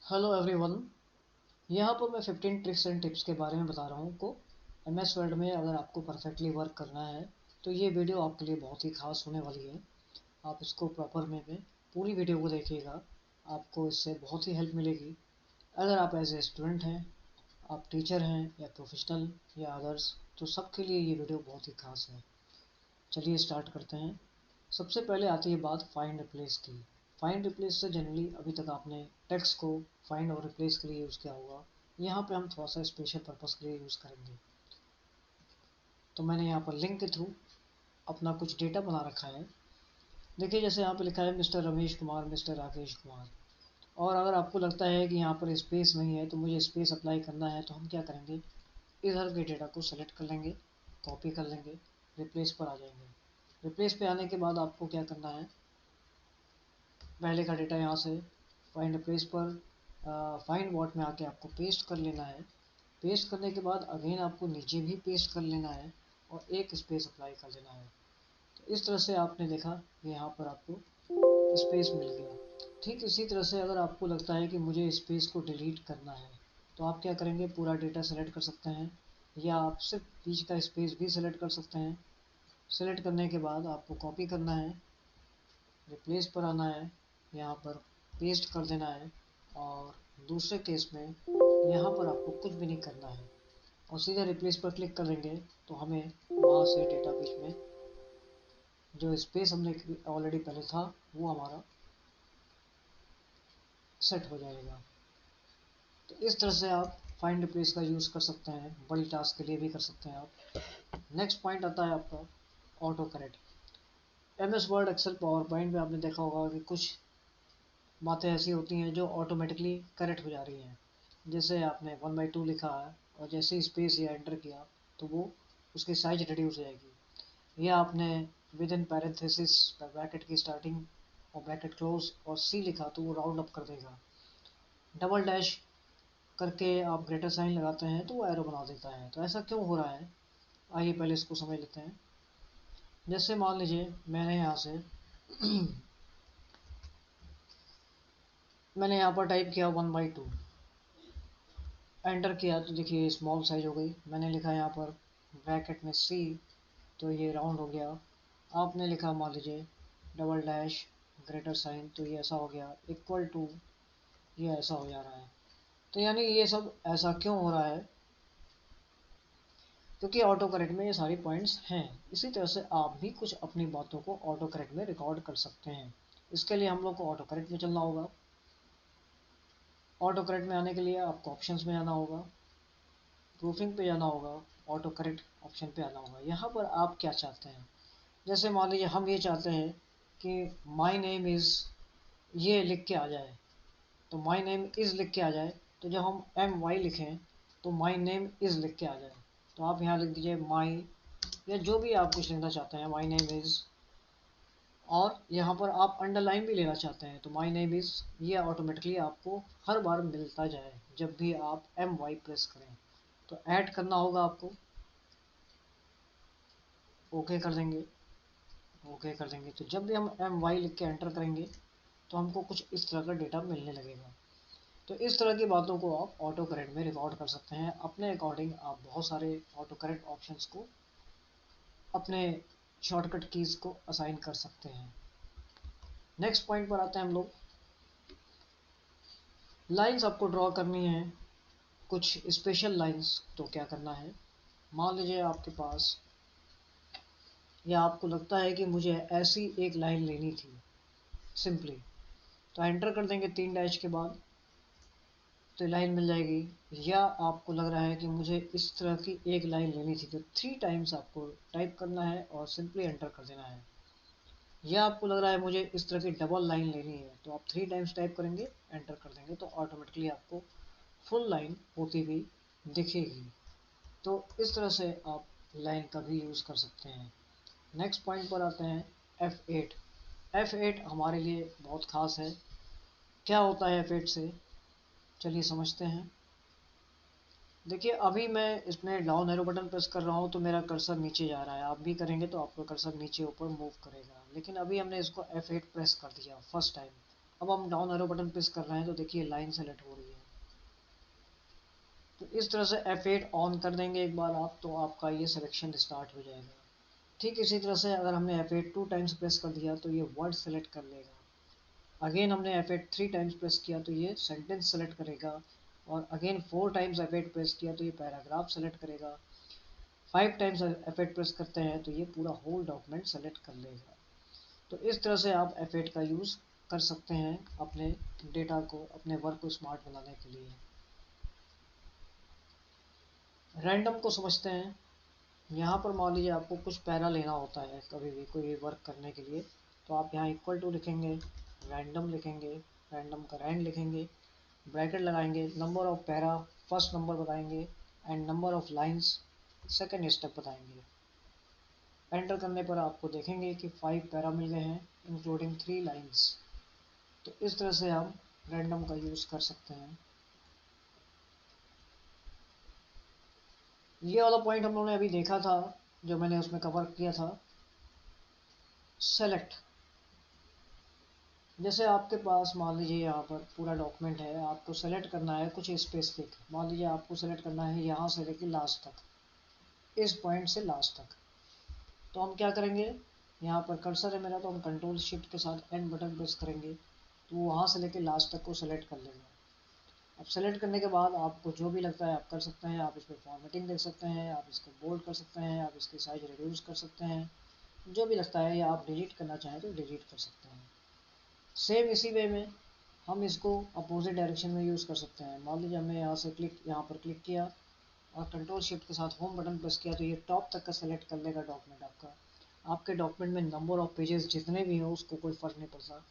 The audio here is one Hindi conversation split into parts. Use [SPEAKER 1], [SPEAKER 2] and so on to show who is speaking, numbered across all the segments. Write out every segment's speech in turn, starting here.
[SPEAKER 1] Hello everyone. यहाँ पर मैं 15 ट्रिक्स एंड टिप्स के बारे में बता रहा हूँ को एमएस वर्ड में अगर आपको परफेक्टली वर्क करना है तो ये वीडियो आपके लिए बहुत ही खास होने वाली है। आप इसको प्रॉपर में पूरी वीडियो को देखिएगा, आपको इससे बहुत ही हेल्प मिलेगी। अगर आप एज ए स्टूडेंट हैं, आप टीचर हैं या प्रोफेशनल या अदर्स, तो सबके लिए ये वीडियो बहुत ही खास है। चलिए स्टार्ट करते हैं। सबसे पहले आती है बात फाइंड रिप्लेस की। फाइंड रिप्लेस से जनरली अभी तक आपने टेक्स्ट को फाइंड और रिप्लेस के लिए यूज़ किया होगा। यहाँ पे हम थोड़ा सा स्पेशल पर्पस के लिए यूज़ करेंगे। तो मैंने यहाँ पर लिंक के थ्रू अपना कुछ डेटा बना रखा है। देखिए जैसे यहाँ पे लिखा है मिस्टर रमेश कुमार, मिस्टर राकेश कुमार। और अगर आपको लगता है कि यहाँ पर स्पेस नहीं है तो मुझे स्पेस अप्लाई करना है, तो हम क्या करेंगे, इधर के डेटा को सेलेक्ट कर लेंगे, कॉपी कर लेंगे, रिप्लेस पर आ जाएंगे। रिप्लेस पे आने के बाद आपको क्या करना है, पहले का डेटा यहाँ से फाइंड रिप्लेस पर फाइंड वॉट में आके आपको पेस्ट कर लेना है। पेस्ट करने के बाद अगेन आपको नीचे भी पेस्ट कर लेना है और एक स्पेस अप्लाई कर देना है। तो इस तरह से आपने देखा कि यहाँ पर आपको स्पेस मिल गया। ठीक इसी तरह से अगर आपको लगता है कि मुझे स्पेस को डिलीट करना है, तो आप क्या करेंगे, पूरा डेटा सेलेक्ट कर सकते हैं या आप सिर्फ बीच का स्पेस भी सेलेक्ट कर सकते हैं। सेलेक्ट करने के बाद आपको कॉपी करना है, रिप्लेस पर आना है, यहाँ पर पेस्ट कर देना है। और दूसरे केस में यहाँ पर आपको कुछ भी नहीं करना है और सीधा रिप्लेस पर क्लिक करेंगे तो हमें वहाँ से डेटाबेस में जो स्पेस हमने ऑलरेडी पहले था वो हमारा सेट हो जाएगा। तो इस तरह से आप फाइंड रिप्लेस का यूज़ कर सकते हैं, बड़ी टास्क के लिए भी कर सकते हैं आप। नेक्स्ट पॉइंट आता है आपका auto correct. MS Word, Excel, PowerPoint में आपने देखा होगा कि कुछ बातें ऐसी होती हैं जो ऑटोमेटिकली करेक्ट हो जा रही हैं। जैसे आपने 1/2 लिखा है और जैसे ही स्पेस या एंटर किया तो वो उसकी साइज रिड्यूस हो जाएगी। या आपने विद इन पैरेंथेसिस ब्रैकेट की स्टार्टिंग और ब्रैकेट क्लोज और सी लिखा तो वो राउंड अप कर देगा। डबल डैश करके आप ग्रेटर साइन लगाते हैं तो वो एरो बना देता है। तो ऐसा क्यों हो रहा है, आइए पहले इसको समझ लेते हैं। जैसे मान लीजिए मैंने यहाँ से मैंने यहाँ पर टाइप किया 1/2, एंटर किया तो देखिए स्मॉल साइज हो गई। मैंने लिखा यहाँ पर ब्रैकेट में सी तो ये राउंड हो गया। आपने लिखा मान लीजिए डबल डैश ग्रेटर साइन तो ये ऐसा हो गया, इक्वल टू ये ऐसा हो जा रहा है। तो यानी ये सब ऐसा क्यों हो रहा है, क्योंकि ऑटो करेक्ट में ये सारी पॉइंट्स हैं। इसी तरह से आप भी कुछ अपनी बातों को ऑटो करेक्ट में रिकॉर्ड कर सकते हैं। इसके लिए हम लोग को ऑटो करेक्ट में चलना होगा। ऑटो करेक्ट में आने के लिए आपको ऑप्शंस में आना होगा, प्रूफिंग पे जाना होगा, ऑटो करेक्ट ऑप्शन पे आना होगा। यहाँ पर आप क्या चाहते हैं, जैसे मान लीजिए हम ये चाहते हैं कि माई नेम इज़ ये लिख के आ जाए, तो माई नेम इज़ लिख के आ जाए। तो जब हम MY लिखें तो माई नेम इज़ लिख के आ जाए। तो आप यहाँ लिख दीजिए माई, या जो भी आप कुछ लिखना चाहते हैं, माई नेम इज़। और यहाँ पर आप अंडरलाइन भी लेना चाहते हैं तो माई नेम इज़, ये ऑटोमेटिकली आपको हर बार मिलता जाए जब भी आप MY प्रेस करें। तो ऐड करना होगा आपको, ओके कर देंगे, ओके कर देंगे। तो जब भी हम MY लिख के एंटर करेंगे तो हमको कुछ इस तरह का डेटा मिलने लगेगा। तो इस तरह की बातों को आप ऑटो करेक्ट में रिकॉर्ड कर सकते हैं। अपने अकॉर्डिंग आप बहुत सारे ऑटो करेक्ट ऑप्शंस को अपने शॉर्टकट कीज़ को असाइन कर सकते हैं। नेक्स्ट पॉइंट पर आते हैं हम लोग। लाइंस आपको ड्रॉ करनी है, कुछ स्पेशल लाइंस। तो क्या करना है, मान लीजिए आपके पास, या आपको लगता है कि मुझे ऐसी एक लाइन लेनी थी सिंपली, तो एंटर कर देंगे 3 डैश के बाद तो लाइन मिल जाएगी। या आपको लग रहा है कि मुझे इस तरह की एक लाइन लेनी थी तो 3 टाइम्स आपको टाइप करना है और सिंपली एंटर कर देना है। या आपको लग रहा है मुझे इस तरह की डबल लाइन लेनी है तो आप 3 टाइम्स टाइप करेंगे, एंटर कर देंगे तो ऑटोमेटिकली आपको फुल लाइन होती हुई दिखेगी। तो इस तरह से आप लाइन का भी यूज़ कर सकते हैं। नेक्स्ट पॉइंट पर आते हैं F8। F8 हमारे लिए बहुत ख़ास है। क्या होता है F8 से, चलिए समझते हैं। देखिए अभी मैं इसमें डाउन एरो बटन प्रेस कर रहा हूँ तो मेरा कर्सर नीचे जा रहा है, आप भी करेंगे तो आपका कर्सर नीचे ऊपर मूव करेगा। लेकिन अभी हमने इसको F8 प्रेस कर दिया फर्स्ट टाइम, अब हम डाउन एरो बटन प्रेस कर रहे हैं तो देखिए लाइन सेलेक्ट हो रही है। तो इस तरह से F8 ऑन कर देंगे एक बार आप, तो आपका ये सिलेक्शन स्टार्ट हो जाएगा। ठीक इसी तरह से अगर हमने F8 2 टाइम्स प्रेस कर दिया तो ये वर्ड सेलेक्ट कर लेगा। अगेन हमने F8 3 टाइम्स प्रेस किया तो ये सेंटेंस सेलेक्ट करेगा, और अगेन 4 टाइम्स F8 प्रेस किया तो ये पैराग्राफ सेलेक्ट करेगा। 5 टाइम्स F8 प्रेस करते हैं तो ये पूरा होल डॉक्यूमेंट सेलेक्ट कर लेगा। तो इस तरह से आप F8 का यूज़ कर सकते हैं अपने डेटा को, अपने वर्क को स्मार्ट बनाने के लिए। रैंडम को समझते हैं। यहाँ पर मान लीजिए आपको कुछ पैरा लेना होता है कभी भी कोई भी वर्क करने के लिए, तो आप यहाँ इक्वल टू लिखेंगे, रैंडम लिखेंगे, रैंडम का रैंड लिखेंगे, ब्रैकेट लगाएंगे, number of para first number बताएंगे, and number of lines second step बताएंगे। एंटर करने पर आपको देखेंगे कि 5 पैरा मिल गए हैं इंक्लूडिंग 3 लाइंस। तो इस तरह से हम रैंडम का यूज़ कर सकते हैं। ये वाला पॉइंट हम लोगों ने अभी देखा था, जो मैंने उसमें कवर किया था, सेलेक्ट। जैसे आपके पास मान लीजिए यहाँ पर पूरा डॉक्यूमेंट है, आपको सेलेक्ट करना है कुछ स्पेसिफिक, मान लीजिए आपको सेलेक्ट करना है यहाँ से लेकर लास्ट तक, इस पॉइंट से लास्ट तक। तो हम क्या करेंगे, यहाँ पर कर्सर है मेरा तो हम कंट्रोल शिफ्ट के साथ एंड बटन प्रेस करेंगे तो वो वहाँ से लेकर लास्ट तक को सेलेक्ट कर लेगा। अब सेलेक्ट करने के बाद आपको जो भी लगता है आप कर सकते हैं। आप इस पर फॉर्मेटिंग देख सकते हैं, आप इसको बोल्ड कर सकते हैं, आप इसकी साइज रिड्यूस कर सकते हैं, जो भी लगता है, या आप डिलीट करना चाहें तो डिलीट कर सकते हैं। सेम इसी वे में हम इसको अपोजिट डायरेक्शन में यूज़ कर सकते हैं। मान लीजिए हमने यहाँ पर क्लिक किया और कंट्रोल शिफ्ट के साथ होम बटन प्रेस किया तो ये टॉप तक का सेलेक्ट कर लेगा डॉक्यूमेंट आपका। आपके डॉक्यूमेंट में नंबर ऑफ पेजेस जितने भी हों उसको कोई फ़र्क नहीं पड़ता।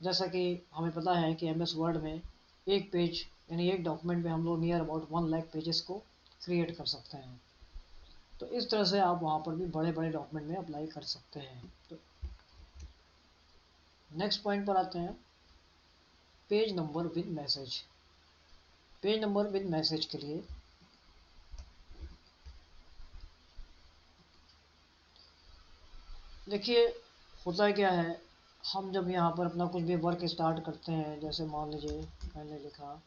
[SPEAKER 1] जैसा कि हमें पता है कि MS वर्ड में एक पेज यानी एक डॉक्यूमेंट में हम लोग नियर अबाउट 1 लाख पेजेस को क्रिएट कर सकते हैं। तो इस तरह से आप वहाँ पर भी बड़े बड़े डॉक्यूमेंट में अप्लाई कर सकते हैं। तो नेक्स्ट पॉइंट पर आते हैं, page number with message. Page number with message के लिए देखिए होता है क्या है, हम जब यहाँ पर अपना कुछ भी वर्क स्टार्ट करते हैं, जैसे मान लीजिए मैंने लिखा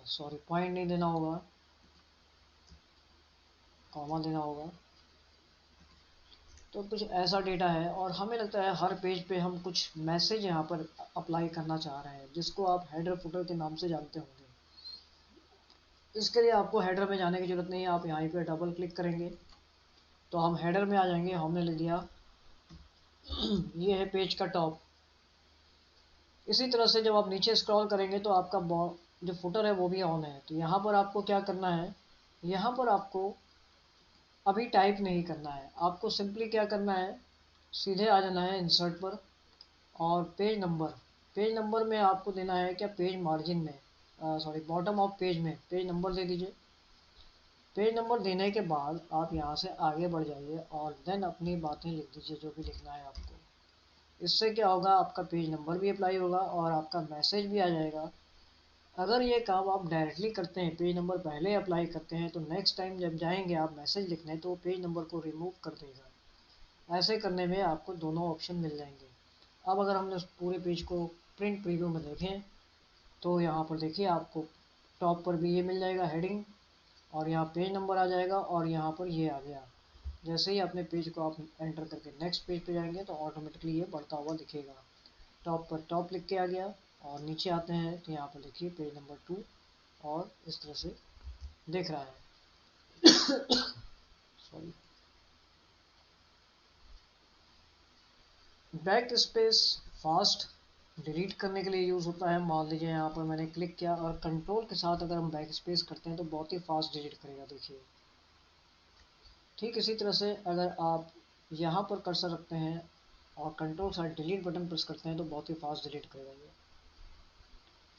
[SPEAKER 1] सॉरी पॉइंट नहीं देना होगा, कॉमा देना होगा। तो कुछ ऐसा डेटा है और हमें लगता है हर पेज पे हम कुछ मैसेज यहाँ पर अप्लाई करना चाह रहे हैं, जिसको आप हेडर फुटर के नाम से जानते होंगे। इसके लिए आपको हेडर में जाने की ज़रूरत नहीं है, आप यहाँ पे डबल क्लिक करेंगे तो हम हेडर में आ जाएंगे। हमने ले लिया ये है पेज का टॉप। इसी तरह से जब आप नीचे स्क्रॉल करेंगे तो आपका जो फुटर है वो भी ऑन है। तो यहाँ पर आपको क्या करना है, यहाँ पर आपको अभी टाइप नहीं करना है, आपको सिंपली क्या करना है, सीधे आ जाना है इंसर्ट पर, और पेज नंबर में आपको देना है क्या, पेज मार्जिन में, सॉरी बॉटम ऑफ पेज में पेज नंबर दे दीजिए। पेज नंबर देने के बाद आप यहाँ से आगे बढ़ जाइए और देन अपनी बातें लिख दीजिए जो भी लिखना है आपको। इससे क्या होगा, आपका पेज नंबर भी अप्लाई होगा और आपका मैसेज भी आ जाएगा। अगर ये काम आप डायरेक्टली करते हैं, पेज नंबर पहले अप्लाई करते हैं, तो नेक्स्ट टाइम जब जाएंगे आप मैसेज लिखने तो पेज नंबर को रिमूव कर देगा। ऐसे करने में आपको दोनों ऑप्शन मिल जाएंगे। अब अगर हमने उस पूरे पेज को प्रिंट प्रीव्यू में देखें तो यहाँ पर देखिए आपको टॉप पर भी ये मिल जाएगा हेडिंग, और यहाँ पेज नंबर आ जाएगा, और यहाँ पर ये आ गया। जैसे ही अपने पेज को आप एंटर करके नेक्स्ट पेज पे जाएंगे तो ऑटोमेटिकली ये बढ़ता हुआ दिखेगा। टॉप पर टॉप लिख के आ गया, और नीचे आते हैं तो यहाँ पर देखिए पेज नंबर 2, और इस तरह से दिख रहा है। Sorry, back space fast delete करने के लिए यूज़ होता है। मान लीजिए यहाँ पर मैंने क्लिक किया और कंट्रोल के साथ अगर हम बैक स्पेस करते हैं तो बहुत ही फास्ट डिलीट करेगा, देखिए। ठीक इसी तरह से अगर आप यहाँ पर कर्सर रखते हैं और कंट्रोल साथ डिलीट बटन प्रेस करते हैं तो बहुत ही फास्ट डिलीट करेगा ये।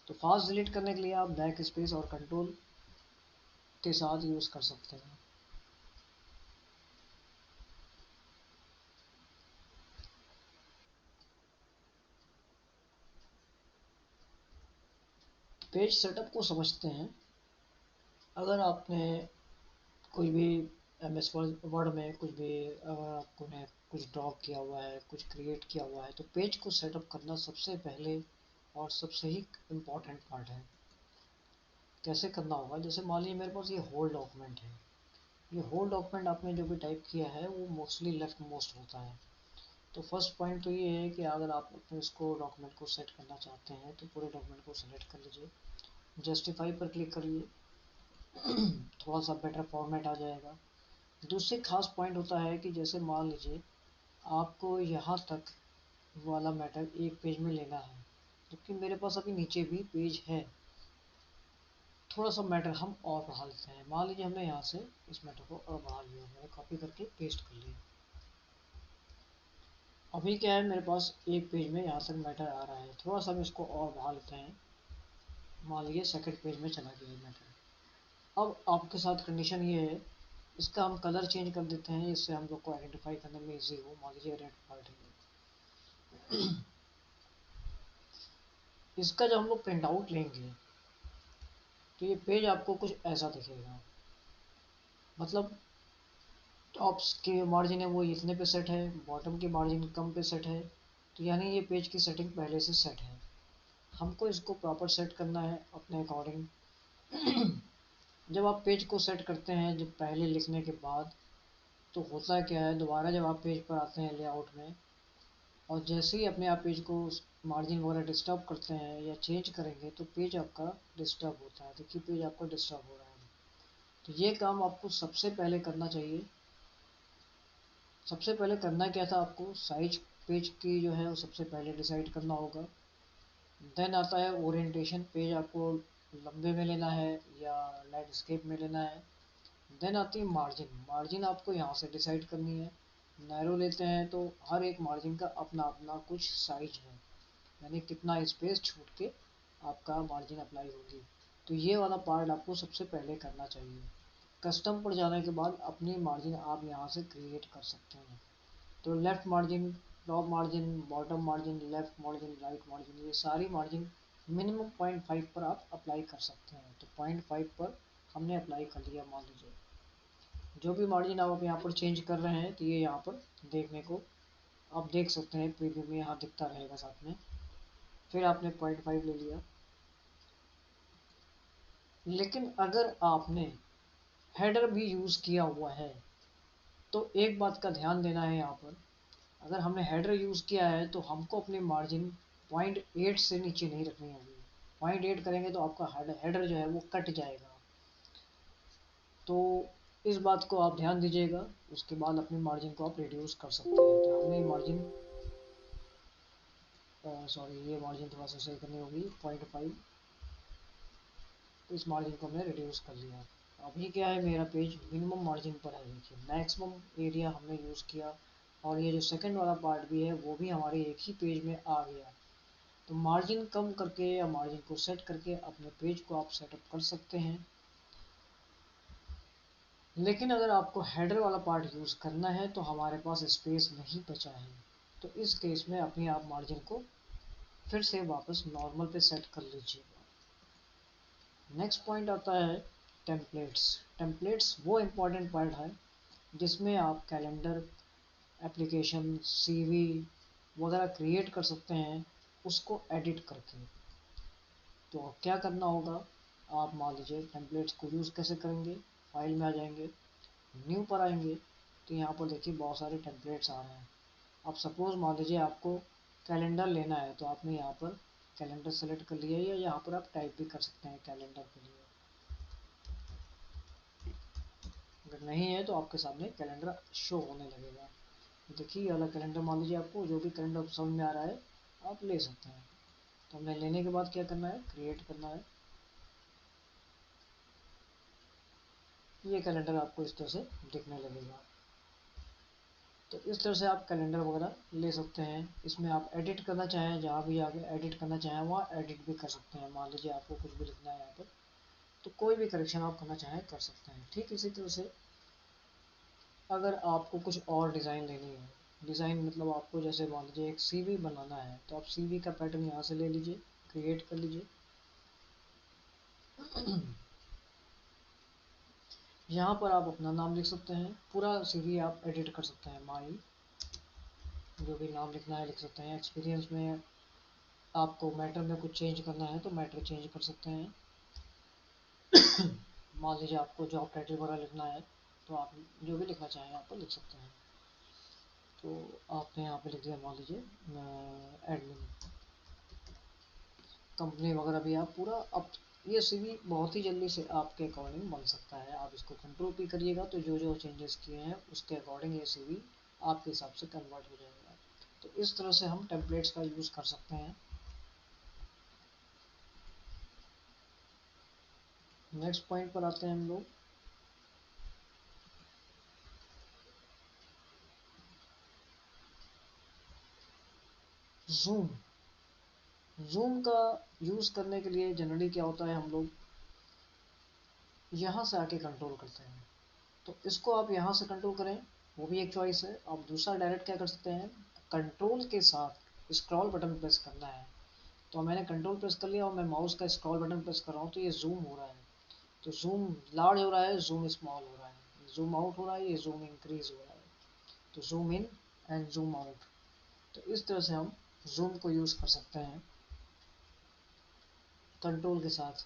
[SPEAKER 1] तो फास्ट डिलीट करने के लिए आप बैक स्पेस और कंट्रोल के साथ यूज़ कर सकते हैं। पेज सेटअप को समझते हैं। अगर आपने कोई भी MS वर्ड में कुछ भी अगर आपको ने कुछ ड्रॉ किया हुआ है, कुछ क्रिएट किया हुआ है, तो पेज को सेटअप करना सबसे पहले और सबसे ही इम्पोर्टेंट पार्ट है। कैसे करना होगा, जैसे मान लीजिए मेरे पास ये होल डॉक्यूमेंट है। ये होल डॉक्यूमेंट आपने जो भी टाइप किया है वो मोस्टली लेफ्ट मोस्ट होता है। तो फर्स्ट पॉइंट तो ये है कि अगर आप अपने इसको डॉक्यूमेंट को सेट करना चाहते हैं तो पूरे डॉक्यूमेंट को सेलेक्ट कर लीजिए, जस्टिफाई पर क्लिक करिए, थोड़ा सा बेटर फॉर्मेट आ जाएगा। दूसरी खास पॉइंट होता है कि जैसे मान लीजिए आपको यहाँ तक वाला मैटर एक पेज में लेना है, क्योंकि मेरे पास अभी नीचे भी पेज है, थोड़ा सा मैटर हम और बढ़ा लेते हैं। मान लीजिए हमने यहाँ से इस मैटर को और बढ़ा लिया, मैंने कॉपी करके पेस्ट कर लिया। अभी क्या है, मेरे पास एक पेज में यहाँ तक मैटर आ रहा है, थोड़ा सा हम इसको और बढ़ा लेते हैं। मान लीजिए सेकंड पेज में चला गया मैटर। अब आपके साथ कंडीशन ये है, इसका हम कलर चेंज कर देते हैं, इससे हम लोग को आइडेंटिफाई करने में इजी हो। मान लीजिए रेड पार्ट है। इसका जब हम लोग प्रिंट आउट लेंगे तो ये पेज आपको कुछ ऐसा दिखेगा। मतलब टॉप के मार्जिन है वो इतने पे सेट है, बॉटम की मार्जिन कम पे सेट है, तो यानी ये पेज की सेटिंग पहले से सेट है। हमको इसको प्रॉपर सेट करना है अपने अकॉर्डिंग। जब आप पेज को सेट करते हैं, जब पहले लिखने के बाद, तो होता क्या है, दोबारा जब आप पेज पर आते हैं लेआउट में, और जैसे ही अपने आप पेज को मार्जिन वगैरह डिस्टर्ब करते हैं या चेंज करेंगे तो पेज आपका डिस्टर्ब होता है। देखिए पेज आपका डिस्टर्ब हो रहा है। तो ये काम आपको सबसे पहले करना चाहिए। सबसे पहले करना क्या था, आपको साइज पेज की जो है वो सबसे पहले डिसाइड करना होगा। देन आता है ओरिएंटेशन, पेज आपको लंबे में लेना है या लैंडस्केप में लेना है। देन आती है मार्जिन, मार्जिन आपको यहाँ से डिसाइड करनी है। नैरो लेते हैं तो हर एक मार्जिन का अपना अपना कुछ साइज है, यानी कितना स्पेस छूट के आपका मार्जिन अप्लाई होगी। तो ये वाला पार्ट आपको सबसे पहले करना चाहिए। कस्टम पर जाने के बाद अपनी मार्जिन आप यहाँ से क्रिएट कर सकते हैं। तो left margin, top margin, bottom margin, left margin, right margin, ये सारी मार्जिन मिनिमम 0.5 पर आप अप्लाई कर सकते हैं। तो 0.5 पर हमने अप्लाई कर लिया। मान लीजिए जो भी मार्जिन आप यहाँ पर चेंज कर रहे हैं तो ये यहाँ पर देखने को आप देख सकते हैं, प्रीव्यू में यहाँ दिखता रहेगा साथ में। फिर आपने 0.5 ले लिया। लेकिन अगर आपने हेडर भी यूज़ किया हुआ है तो एक बात का ध्यान देना है यहाँ पर, अगर हमने हेडर यूज़ किया है तो हमको अपनी मार्जिन 0.8 से नीचे नहीं रखनी होगी। 0.8 करेंगे तो आपका हेडर जो है वो कट जाएगा। तो इस बात को आप ध्यान दीजिएगा। उसके बाद अपनी मार्जिन को आप रिड्यूस कर सकते हैं। तो हमने मार्जिन, सॉरी, ये मार्जिन थोड़ा सा सही करनी होगी, 0.5, तो इस मार्जिन को हमने रिड्यूस कर लिया। अभी क्या है, मेरा पेज मिनिमम मार्जिन पर है। देखिए मैक्सिमम एरिया हमने यूज़ किया, और ये जो सेकंड वाला पार्ट भी है वो भी हमारे एक ही पेज में आ गया। तो मार्जिन कम करके या मार्जिन को सेट करके अपने पेज को आप सेटअप कर सकते हैं। लेकिन अगर आपको हेडर वाला पार्ट यूज़ करना है तो हमारे पास स्पेस नहीं बचा है, तो इस केस में अपनी आप मार्जिन को फिर से वापस नॉर्मल पे सेट कर लीजिएगा। नेक्स्ट पॉइंट आता है टेम्पलेट्स। टेम्पलेट्स वो इम्पॉर्टेंट पार्ट है जिसमें आप कैलेंडर, एप्लीकेशन, सीवी वगैरह क्रिएट कर सकते हैं उसको एडिट करके। तो क्या करना होगा, आप मान लीजिए टेम्पलेट्स को यूज़ कैसे करेंगे, फाइल में आ जाएंगे, न्यू पर आएंगे, तो यहाँ पर देखिए बहुत सारे टेम्पलेट्स आ रहे हैं। अब सपोज़ मान लीजिए आपको कैलेंडर लेना है तो आपने यहाँ पर कैलेंडर सेलेक्ट कर लिया, या यहाँ पर आप टाइप भी कर सकते हैं कैलेंडर के लिए। अगर नहीं है तो आपके सामने कैलेंडर शो होने लगेगा। देखिए ये वाला कैलेंडर, मान लीजिए आपको जो भी कैलेंडर समझ में आ रहा है आप ले सकते हैं। तो हमने लेने के बाद क्या करना है, क्रिएट करना है। ये कैलेंडर आपको इस तरह से दिखने लगेगा। तो इस तरह से आप कैलेंडर वगैरह ले सकते हैं। इसमें आप एडिट करना चाहें, जहाँ भी आगे एडिट करना चाहें वहाँ एडिट भी कर सकते हैं। मान लीजिए आपको कुछ भी लिखना है यहाँ पर, तो कोई भी करेक्शन आप करना चाहें कर सकते हैं। ठीक इसी तरह से अगर आपको कुछ और डिज़ाइन लेनी है, डिज़ाइन मतलब आपको जैसे मान लीजिए एक सीवी बनाना है, तो आप सीवी का पैटर्न यहाँ से ले लीजिए, क्रिएट कर लीजिए। यहाँ पर आप अपना नाम लिख सकते हैं, पूरा सीवी आप एडिट कर सकते हैं। माई जो भी नाम लिखना है लिख सकते हैं। एक्सपीरियंस में आपको मैटर में कुछ चेंज करना है तो मैटर चेंज कर सकते हैं। मान लीजिए आपको जॉब टाइटल वगैरह लिखना है तो आप जो भी लिखना चाहें यहाँ पर लिख सकते हैं। तो आपने यहाँ पे लिख दिया मान लीजिए एडमिन, कंपनी वगैरह भी आप पूरा अब ये सीवी बहुत ही जल्दी से आपके अकॉर्डिंग बन सकता है। आप इसको कंट्रोल भी करिएगा तो जो जो चेंजेस किए हैं उसके अकॉर्डिंग ये सीवी आपके हिसाब से कन्वर्ट हो जाएगा। तो इस तरह से हम टेम्पलेट्स का यूज़ कर सकते हैं। नेक्स्ट पॉइंट पर आते हैं हम लोग। जूम। जूम का यूज़ करने के लिए जनरली क्या होता है, हम लोग यहाँ से आके कंट्रोल करते हैं। तो इसको आप यहाँ से कंट्रोल करें, वो भी एक चॉइस है। आप दूसरा डायरेक्ट क्या कर सकते हैं, कंट्रोल के साथ स्क्रॉल बटन प्रेस करना है। तो मैंने कंट्रोल प्रेस कर लिया और मैं माउस का स्क्रॉल बटन प्रेस कर रहा हूँ तो ये जूम हो रहा है। तो जूम लार्ज हो रहा है, जूम स्मॉल हो रहा है, जूम आउट हो रहा है, ये जूम इंक्रीज हो रहा है। तो zoom in and zoom out. तो इस तरह से हम जूम को यूज़ कर सकते हैं कंट्रोल के साथ।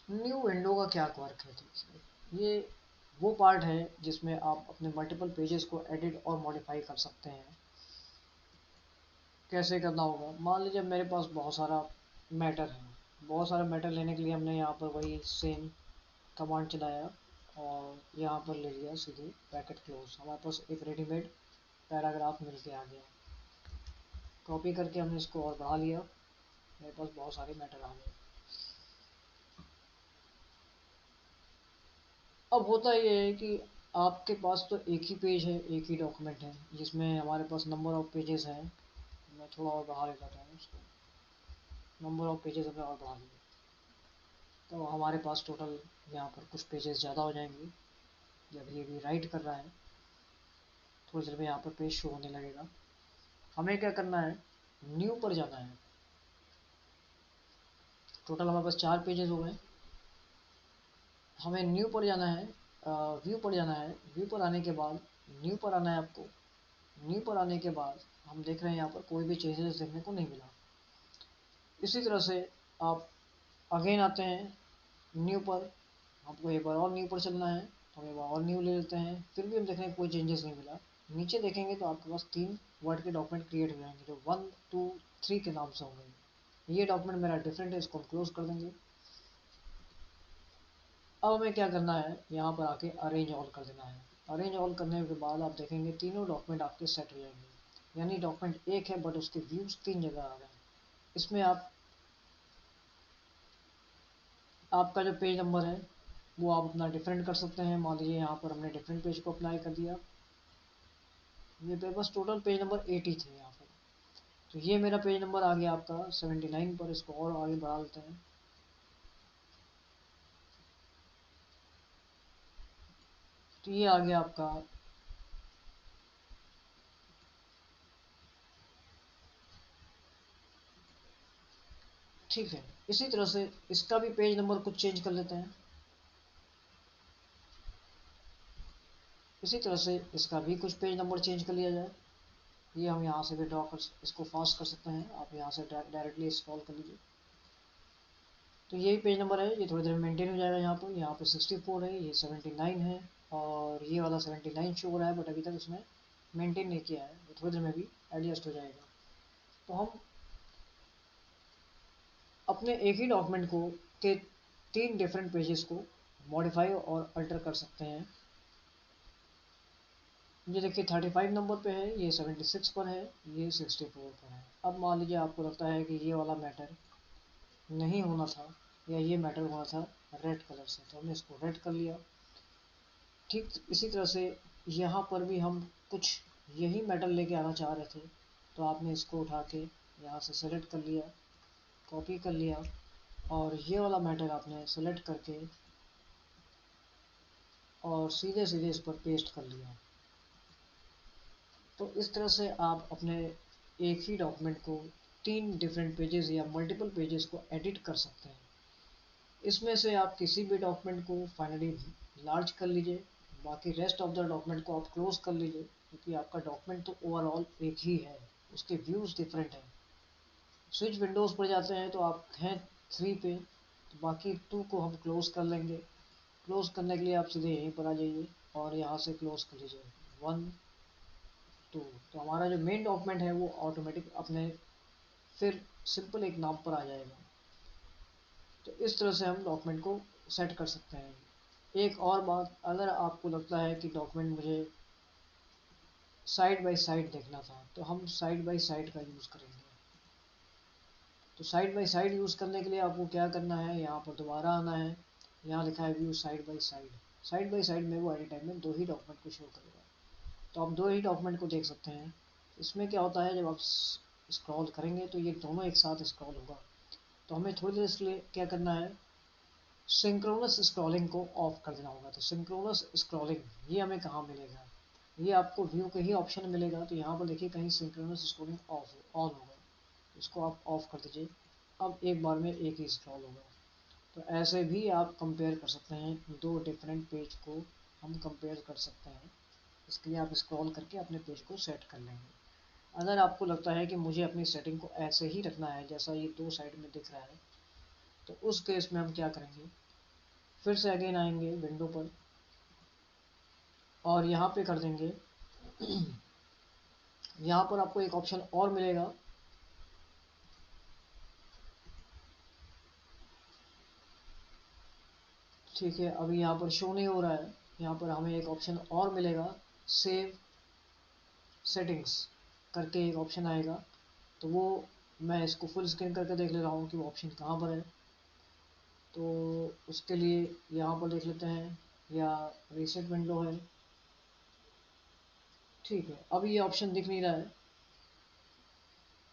[SPEAKER 1] न्यू विंडो का क्या वर्क है, तो ये वो पार्ट है जिसमें आप अपने मल्टीपल पेजेस को एडिट और मॉडिफाई कर सकते हैं। कैसे करना होगा, मान लीजिए मेरे पास बहुत सारा मैटर है। बहुत सारा मैटर लेने के लिए हमने यहाँ पर वही सेम कमांड चलाया और यहाँ पर ले लिया सीधे ब्रैकेट क्लोज। हमारे पास एक रेडीमेड पैराग्राफ मिल के आ गया। कॉपी करके हमने इसको और बढ़ा लिया, मेरे पास बहुत सारे मैटर आ गए। अब होता ये है कि आपके पास तो एक ही पेज है, एक ही डॉक्यूमेंट है जिसमें हमारे पास नंबर ऑफ पेजेस हैं। मैं थोड़ा और बढ़ा लेता हूँ उसको, नंबर ऑफ पेजेस हमने और बढ़ा दिए तो हमारे पास टोटल यहाँ पर कुछ पेजेस ज़्यादा हो जाएंगे। जब ये भी राइट कर रहा है थोड़ी देर में यहाँ पर पेज शो होने लगेगा। हमें क्या करना है, न्यू पर जाना है। टोटल हमारे पास 4 पेजेस हो गए। हमें न्यू पर जाना है, व्यू पर जाना है। व्यू पर आने के बाद न्यू पर आना है आपको। न्यू पर आने के बाद हम देख रहे हैं यहाँ पर कोई भी चेंजेस देखने को नहीं मिला। इसी तरह से आप अगेन आते हैं न्यू पर, आपको एक बार और न्यू पर चलना है तो हम एक बार और न्यू ले लेते हैं, फिर भी हम देख रहे हैं कोई चेंजेस नहीं मिला। नीचे देखेंगे तो आपके पास 3 वर्ड के डॉक्यूमेंट क्रिएट हो जाएंगे जो 1 2 3 के नाम से होंगे। ये डॉक्यूमेंट मेरा डिफरेंट है, इसको हम क्लोज कर देंगे। अब हमें क्या करना है, यहाँ पर आके अरेंज ऑल कर देना है। अरेंज ऑल करने के बाद आप देखेंगे तीनों डॉक्यूमेंट आपके सेट हो जाएंगे। यानी डॉक्यूमेंट एक है बट उसके व्यूज 3 जगह आ गए। इसमें आप आपका जो पेज नंबर है वो आप अपना डिफरेंट कर सकते हैं। मान लीजिए यहाँ पर हमने डिफरेंट पेज को अप्लाई कर दिया। ये पे बस टोटल पेज नंबर 80 थे यहाँ पर, तो ये मेरा पेज नंबर आ गया आपका 79 पर। इसको और आगे बढ़ा लेते हैं। तो ये आ गया आपका, ठीक है। इसी तरह से इसका भी पेज नंबर कुछ चेंज कर लेते हैं। इसी तरह से इसका भी कुछ पेज नंबर चेंज कर लिया जाए। ये हम यहाँ से भी ड्रॉ कर, इसको फास्ट कर सकते हैं। आप यहाँ से डायरेक्टली स्क्रॉल कर लीजिए। तो यही पेज नंबर है, ये थोड़ी देर में मेंटेन हो जाएगा। यहाँ पे 64 है, ये 79 है और ये वाला 79 शो हो रहा है बट अभी तक उसने मेंटेन नहीं किया है। ये थोड़ी देर में भी एडजस्ट हो जाएगा। तो हम अपने एक ही डॉक्यूमेंट को के 3 डिफरेंट पेजेस को मॉडिफाई और अल्टर कर सकते हैं। ये देखिए 35 नंबर पे है, ये 76 पर है, ये 64 पर है। अब मान लीजिए आपको लगता है कि ये वाला मैटर नहीं होना था या ये मैटर होना था रेड कलर से, तो हमने इसको रेड कर लिया। ठीक इसी तरह से यहाँ पर भी हम कुछ यही मैटर लेके आना चाह रहे थे तो आपने इसको उठा के यहाँ से सेलेक्ट कर लिया, कॉपी कर लिया और ये वाला मैटर आपने सेलेक्ट करके और सीधे सीधे इस पर पेस्ट कर लिया। तो इस तरह से आप अपने एक ही डॉक्यूमेंट को 3 डिफरेंट पेजेस या मल्टीपल पेजेस को एडिट कर सकते हैं। इसमें से आप किसी भी डॉक्यूमेंट को फाइनली लार्ज कर लीजिए, बाकी रेस्ट ऑफ द डॉक्यूमेंट को आप क्लोज कर लीजिए, क्योंकि आपका डॉक्यूमेंट तो ओवरऑल एक ही है, उसके व्यूज़ डिफरेंट हैं। स्विच विंडोज़ पर जाते हैं तो आप हैं 3 पे, तो बाकी 2 को हम क्लोज कर लेंगे। क्लोज करने के लिए आप सीधे यहीं पर आ जाइए और यहाँ से क्लोज कर लीजिए 1 2। तो हमारा जो मेन डॉक्यूमेंट है वो ऑटोमेटिक अपने फिर सिंपल एक नाम पर आ जाएगा। तो इस तरह से हम डॉक्यूमेंट को सेट कर सकते हैं। एक और बात, अगर आपको लगता है कि डॉक्यूमेंट मुझे साइड बाय साइड देखना था, तो हम साइड बाय साइड का यूज़ करेंगे। तो साइड बाय साइड यूज़ करने के लिए आपको क्या करना है, यहाँ पर दोबारा आना है, यहाँ लिखा है view side by side. Side by side में वो एनी टाइम में 2 ही डॉक्यूमेंट को शो करेगा, तो आप 2 ही डॉक्यूमेंट को देख सकते हैं। इसमें क्या होता है, जब आप स्क्रॉल करेंगे तो ये दोनों एक साथ स्क्रॉल होगा। तो हमें थोड़ी देर इसके लिए क्या करना है, सिंक्रोनस स्क्रॉलिंग को ऑफ कर देना होगा। तो सिंक्रोनस स्क्रॉलिंग ये हमें कहाँ मिलेगा, ये आपको व्यू के ही ऑप्शन मिलेगा। तो यहाँ पर देखिए कहीं सिंक्रोनस स्क्रॉलिंग ऑफ ऑन होगा, इसको आप ऑफ कर दीजिए। अब एक बार में एक ही स्क्रॉल होगा। तो ऐसे भी आप कंपेयर कर सकते हैं, 2 डिफरेंट पेज को हम कंपेयर कर सकते हैं। इसके लिए आप स्क्रॉल करके अपने पेज को सेट कर लेंगे। अगर आपको लगता है कि मुझे अपनी सेटिंग को ऐसे ही रखना है जैसा ये 2 साइड में दिख रहा है, तो उस केस में हम क्या करेंगे, फिर से अगेन आएंगे विंडो पर और यहाँ पे कर देंगे यहाँ पर आपको एक ऑप्शन और मिलेगा, ठीक है, अभी यहाँ पर शो नहीं हो रहा है। यहाँ पर हमें एक ऑप्शन और मिलेगा, सेव सेटिंग्स करके एक ऑप्शन आएगा। तो वो मैं इसको फुल स्क्रीन करके देख ले रहा हूँ कि वो ऑप्शन कहाँ पर है। तो उसके लिए यहाँ पर देख लेते हैं, या रीसेट विंडो है, ठीक है, अभी ये ऑप्शन दिख नहीं रहा है।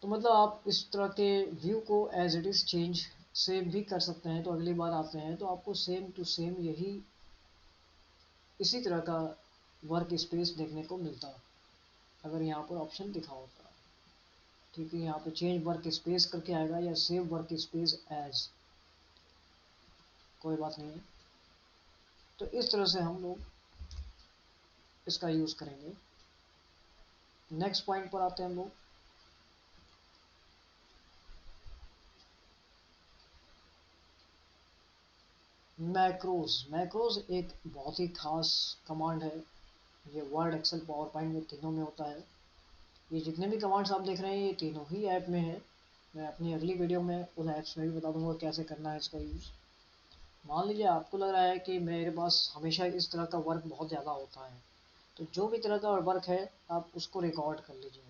[SPEAKER 1] तो मतलब आप इस तरह के व्यू को as it is change save भी कर सकते हैं। तो अगली बार आते हैं तो आपको सेम टू सेम यही इसी तरह का वर्क स्पेस देखने को मिलता, अगर यहाँ पर ऑप्शन दिखा होता। ठीक है, यहाँ पे चेंज वर्क स्पेस करके आएगा या सेव वर्क स्पेस एज, कोई बात नहीं है। तो इस तरह से हम लोग इसका यूज़ करेंगे। नेक्स्ट पॉइंट पर आते हैं हम लोग, मैक्रोज। मैक्रोज एक बहुत ही खास कमांड है, ये वर्ड, एक्सेल, पावर पॉइंट में तीनों में होता है। ये जितने भी कमांड्स आप देख रहे हैं ये तीनों ही ऐप में है। मैं अपनी अगली वीडियो में उन ऐप्स में भी बता दूंगा कैसे करना है इसका यूज़। मान लीजिए आपको लग रहा है कि मेरे पास हमेशा इस तरह का वर्क बहुत ज़्यादा होता है, तो जो भी तरह का वर्क है आप उसको रिकॉर्ड कर लीजिए।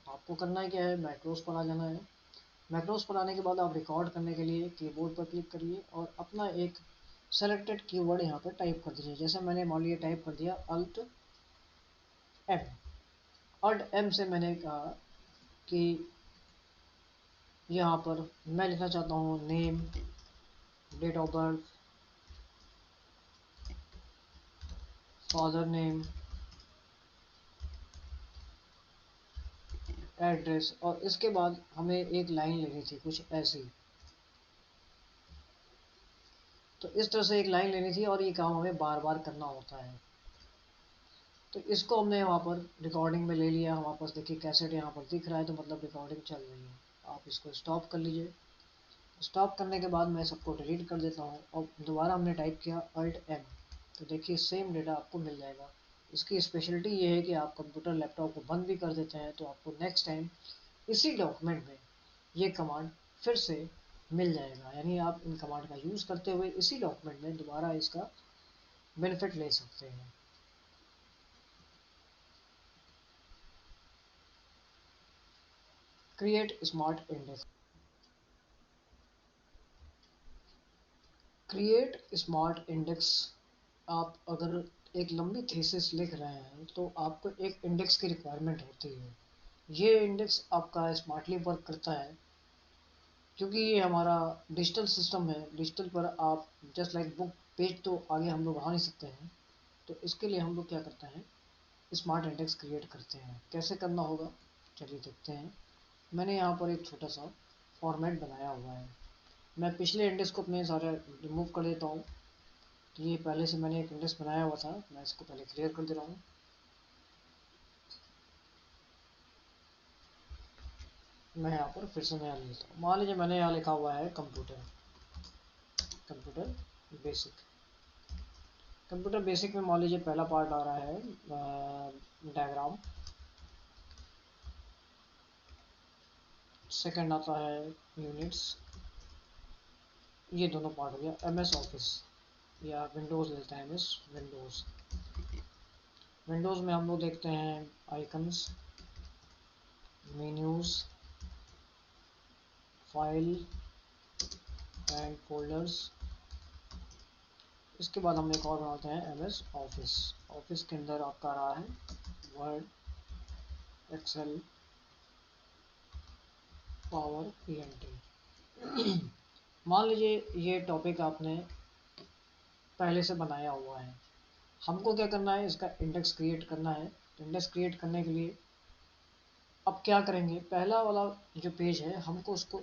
[SPEAKER 1] आपको करना है क्या है, मैक्रोज पर आ जाना है। मैक्रोज पर आने के बाद आप रिकॉर्ड करने के लिए कीबोर्ड पर क्लिक करिए और अपना एक सेलेक्टेड कीवर्ड यहाँ पर टाइप कर दीजिए। जैसे मैंने मान लिया टाइप कर दिया अल्ट एम। अल्ट एम से मैंने कहा कि यहाँ पर मैं लिखना चाहता हूँ name, date of birth, father name, address, और इसके बाद हमें एक लाइन लेनी थी कुछ ऐसी। तो इस तरह से एक लाइन लेनी थी और ये काम हमें बार बार करना होता है। तो इसको हमने वहाँ पर रिकॉर्डिंग में ले लिया। हमारे पास देखिए कैसेट यहाँ पर दिख रहा है, तो मतलब रिकॉर्डिंग चल रही है। आप इसको स्टॉप कर लीजिए। स्टॉप करने के बाद मैं सबको डिलीट कर देता हूँ और दोबारा हमने टाइप किया अल्ट एम। तो देखिए सेम डेटा आपको मिल जाएगा। इसकी स्पेशलिटी ये है कि आप कंप्यूटर लैपटॉप को बंद भी कर देते हैं तो आपको नेक्स्ट टाइम इसी डॉक्यूमेंट में ये कमांड फिर से मिल जाएगा, यानी आप इन कमांड का यूज़ करते हुए इसी डॉक्यूमेंट में दोबारा इसका बेनिफिट ले सकते हैं। Create smart index. Create smart index, आप अगर एक लंबी थीसिस लिख रहे हैं तो आपको एक इंडेक्स की रिक्वायरमेंट होती है। ये इंडेक्स आपका स्मार्टली वर्क करता है क्योंकि ये हमारा डिजिटल सिस्टम है। डिजिटल पर आप जस्ट लाइक बुक पेज तो आगे हम लोग बढ़ा नहीं सकते हैं। तो इसके लिए हम लोग क्या करते हैं, स्मार्ट इंडेक्स क्रिएट करते हैं। कैसे करना होगा चलिए देखते हैं। मैंने यहाँ पर एक छोटा सा फॉर्मेट बनाया हुआ है। मैं पिछले इंडेक्स को अपने सारे रिमूव कर देता हूँ। तो ये पहले से मैंने एक इंडेक्स बनाया हुआ था, मैं इसको पहले क्लियर कर दे रहा हूँ। मैं यहाँ पर फिर से नया लेता हूँ। मान लीजिए मैंने यहाँ लिखा हुआ है कंप्यूटर बेसिक। कंप्यूटर बेसिक में मान लीजिए पहला पार्ट आ रहा है डायग्राम, सेकंड आता है यूनिट्स, ये दोनों पार्ट हो गया। एमएस ऑफिस या विंडोज़ लेते हैं, एमएस विंडोज़ में हम लोग देखते हैं icons, menus, file and folders. इसके बाद हम एक और बनाते हैं एमएस ऑफिस। ऑफिस के अंदर आपका रहा है वर्ड, एक्सेल, पावर पीएनटी। मान लीजिए ये टॉपिक आपने पहले से बनाया हुआ है, हमको क्या करना है, इसका इंडेक्स क्रिएट करना है। तो इंडेक्स क्रिएट करने के लिए अब क्या करेंगे, पहला वाला जो पेज है हमको उसको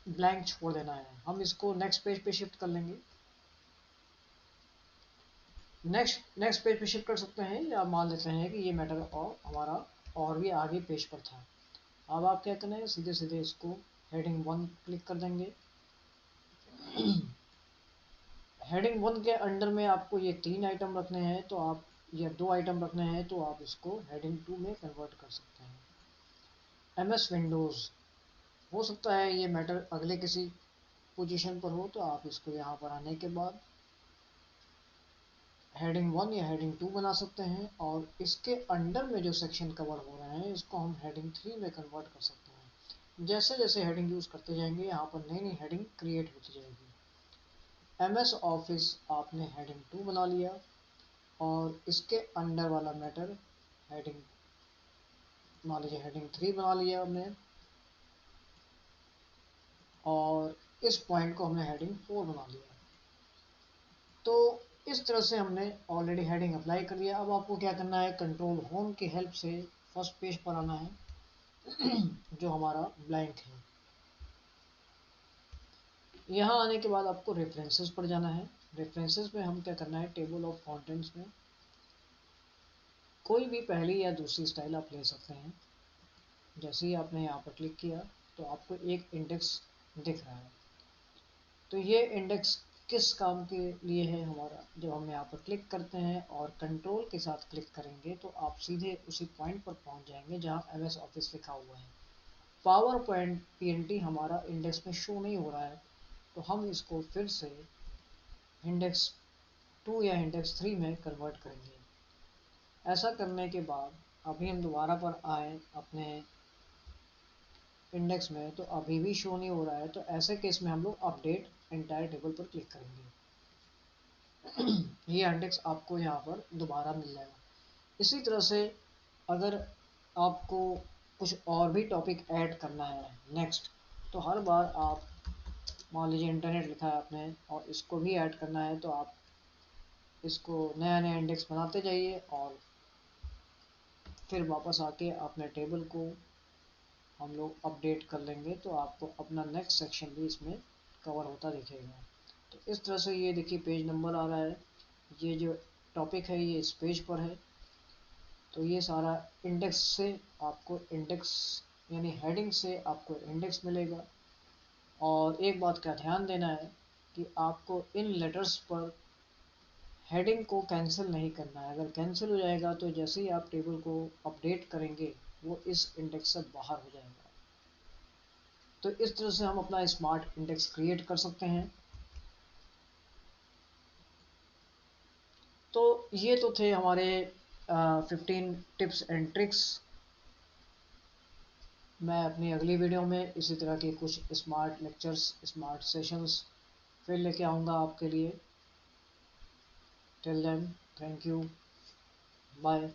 [SPEAKER 1] ब्लैंक छोड़ देना है। हम इसको नेक्स्ट पेज पे शिफ्ट कर लेंगे, नेक्स्ट पेज पे शिफ्ट कर सकते हैं, या मान लेते हैं कि ये मैटर और हमारा और भी आगे पेज पर था। अब आप क्या करना है, सीधे सीधे इसको हेडिंग 1 क्लिक कर देंगे। हेडिंग 1 के अंडर में आपको ये 3 आइटम रखने हैं, तो आप या 2 आइटम रखने हैं, तो आप इसको हेडिंग 2 में कन्वर्ट कर सकते हैं। एमएस विंडोज़, हो सकता है ये मैटर अगले किसी पोजीशन पर हो, तो आप इसको यहाँ पर आने के बाद हेडिंग 1 या हेडिंग 2 बना सकते हैं, और इसके अंडर में जो सेक्शन कवर हो रहे हैं इसको हम हेडिंग 3 में कन्वर्ट कर सकते हैं। जैसे जैसे हेडिंग यूज़ करते जाएंगे यहाँ पर नई नई हेडिंग क्रिएट होती जाएगी। एमएस ऑफिस आपने हेडिंग 2 बना लिया, और इसके अंडर वाला मैटर हेडिंग, मान लीजिए हेडिंग 3 बना लिया हमने, और इस पॉइंट को हमने हेडिंग 4 बना लिया। तो इस तरह से हमने ऑलरेडी हेडिंग अप्लाई कर दिया। अब आपको क्या करना है, कंट्रोल होम की हेल्प से फर्स्ट पेज पर आना है जो हमारा ब्लैंक है। यहाँ आने के बाद आपको रेफरेंसेस पर जाना है। रेफरेंसेस में हम क्या करना है, टेबल ऑफ कंटेंट्स में कोई भी पहली या दूसरी स्टाइल आप ले सकते हैं। जैसे ही आपने यहाँ पर क्लिक किया तो आपको एक इंडेक्स दिख रहा है। तो ये इंडेक्स किस काम के लिए है हमारा, जब हम यहाँ पर क्लिक करते हैं और कंट्रोल के साथ क्लिक करेंगे तो आप सीधे उसी पॉइंट पर पहुँच जाएंगे जहाँ एमएस ऑफिस लिखा हुआ है। पावर पॉइंट पीएनटी हमारा इंडेक्स में शो नहीं हो रहा है, तो हम इसको फिर से इंडेक्स 2 या इंडेक्स 3 में कन्वर्ट करेंगे। ऐसा करने के बाद अभी हम दोबारा पर आए अपने इंडेक्स में, तो अभी भी शो नहीं हो रहा है। तो ऐसे केस में हम लोग अपडेट एंटायर टेबल पर क्लिक करेंगे। ये इंडेक्स आपको यहाँ पर दोबारा मिल जाएगा। इसी तरह से अगर आपको कुछ और भी टॉपिक ऐड करना है नेक्स्ट, तो हर बार आप मान लीजिए इंटरनेट लिखा है आपने और इसको भी ऐड करना है, तो आप इसको नया नया इंडेक्स बनाते जाइए और फिर वापस आके अपने टेबल को हम लोग अपडेट कर लेंगे, तो आपको अपना नेक्स्ट सेक्शन भी इसमें कवर होता दिखेगा। तो इस तरह से ये देखिए पेज नंबर आ रहा है, ये जो टॉपिक है ये इस पेज पर है। तो ये सारा इंडेक्स से आपको इंडेक्स यानी हेडिंग से आपको इंडेक्स मिलेगा। और एक बात का ध्यान देना है कि आपको इन लेटर्स पर हेडिंग को कैंसिल नहीं करना है। अगर कैंसिल हो जाएगा तो जैसे ही आप टेबल को अपडेट करेंगे वो इस इंडेक्स से बाहर हो जाएगा। तो इस तरह से हम अपना स्मार्ट इंडेक्स क्रिएट कर सकते हैं। तो ये तो थे हमारे 15 टिप्स एंड ट्रिक्स। मैं अपनी अगली वीडियो में इसी तरह के कुछ स्मार्ट लेक्चर्स, स्मार्ट सेशंस फिर लेके आऊँगा आपके लिए। Till then, thank you, bye.